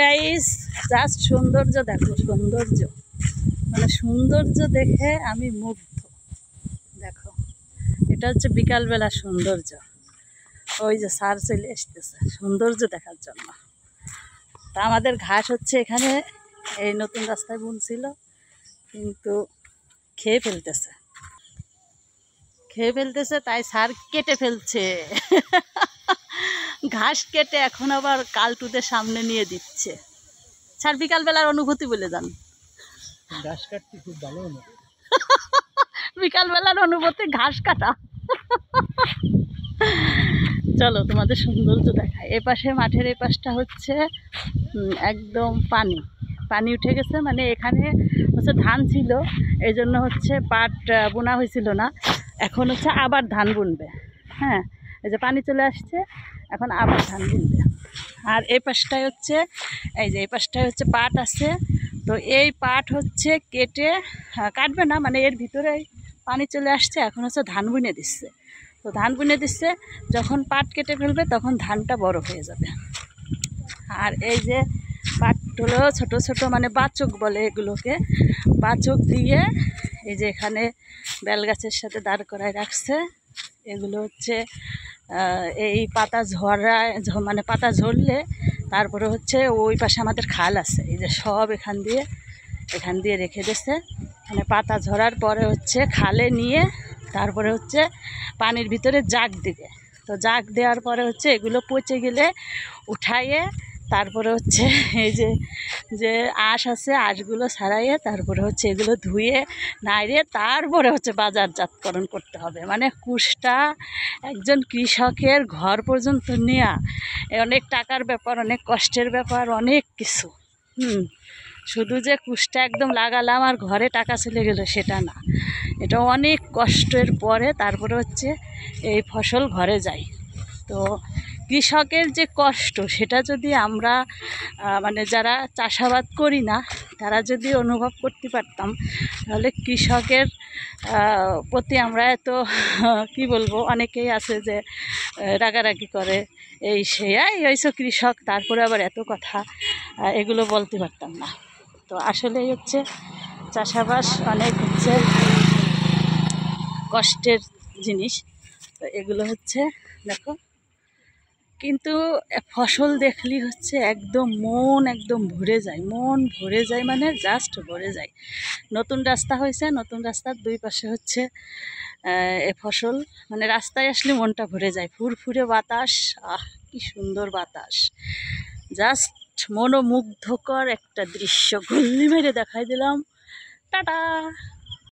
Guys, just সৌন্দর্য দেখো, সৌন্দর্য মানে সৌন্দর্য দেখে আমি মুগ্ধ। দেখো, এটা হচ্ছে বিকালবেলা সৌন্দর্য। ওই যে স্যার চলে আসতেছে সৌন্দর্য দেখার জন্য। তা আমাদের ঘাস হচ্ছে এখানে এই নতুন রাস্তায় বুনছিল, কিন্তু খেয়ে ফেলতেছে তাই স্যার কেটে ফেলছে। ঘাস কেটে এখন আবার কালটুদের সামনে নিয়ে দিচ্ছে। স্যার বিকালবেলার অনুভূতি বলে যান। ঘাস কাটতে খুব ভালো হলো। বিকালবেলার অনুভূতি ঘাস কাটা। চলো তোমাদের সৌন্দর্য দেখায়। এ পাশে মাঠের এই পাশটা হচ্ছে একদম পানি উঠে গেছে, মানে এখানে হচ্ছে ধান ছিল, এই জন্য হচ্ছে পাট বোনা হয়েছিল না। এখন হচ্ছে আবার ধান বুনবে। হ্যাঁ, এই যে পানি চলে আসছে, এখন আবার ধান বুনবে। আর এই পাশটায় হচ্ছে এই পাশটায় হচ্ছে পাট আছে। তো এই পাট হচ্ছে কেটে কাটবে না, মানে এর ভিতরে পানি চলে আসছে, এখন হচ্ছে ধান বুনে দিচ্ছে। তো ধান বুনে দিচ্ছে, যখন পাট কেটে ফেলবে তখন ধানটা বড় হয়ে যাবে। আর এই যে পাট হলো ছোট ছোট, মানে বাচক বলে এগুলোকে, বাচক দিয়ে এই যে এখানে বেলগাছের সাথে দাঁড় করায় রাখছে। এগুলো হচ্ছে এই পাতা ঝরায়, মানে পাতা ঝরলে তারপরে হচ্ছে ওই পাশে আমাদের খাল আছে, এই যে সব এখান দিয়ে রেখে দিয়েছে। মানে পাতা ঝরার পরে হচ্ছে খালে নিয়ে তারপরে হচ্ছে পানির ভিতরে জাগ দিবে। তো জাগ দেওয়ার পরে হচ্ছে এগুলো পচে গেলে উঠাইয়ে তারপরে হচ্ছে এই যে আঁশ আছে, আঁশগুলো ছাড়াইয়ে তারপরে হচ্ছে এগুলো ধুয়ে নাড়িয়ে তারপরে হচ্ছে বাজারজাতকরণ করতে হবে। মানে কুশটা একজন কৃষকের ঘর পর্যন্ত নেওয়া অনেক টাকার ব্যাপার, অনেক কষ্টের ব্যাপার, অনেক কিছু। শুধু যে কুশটা একদম লাগালাম আর ঘরে টাকা চলে গেল সেটা না, এটা অনেক কষ্টের পরে তারপরে হচ্ছে এই ফসল ঘরে যায়। তো কৃষকের যে কষ্ট সেটা যদি আমরা মানে যারা চাষাবাদ করি না তারা যদি অনুভব করতে পারতাম, তাহলে কৃষকের প্রতি আমরা এত কি বলবো, অনেকেই আছে যে রাগারাগি করে, এই সে হয়েছে কৃষক, তারপরে আবার এত কথা, এগুলো বলতে পারতাম না। তো আসলেই হচ্ছে চাষাবাস অনেক হচ্ছে কষ্টের জিনিস। তো এগুলো হচ্ছে দেখো, কিন্তু ফসল দেখলেই হচ্ছে একদম ভরে যায়, মানে জাস্ট ভরে যায়। নতুন রাস্তা হয়েছে, নতুন রাস্তার দুই পাশে হচ্ছে এ ফসল, মানে রাস্তায় আসলে মনটা ভরে যায়। ফুরফুরে বাতাস, কি সুন্দর বাতাস, জাস্ট মনোমুগ্ধকর একটা দৃশ্য। গল্লি মেরে দেখাই দিলাম। টাটা।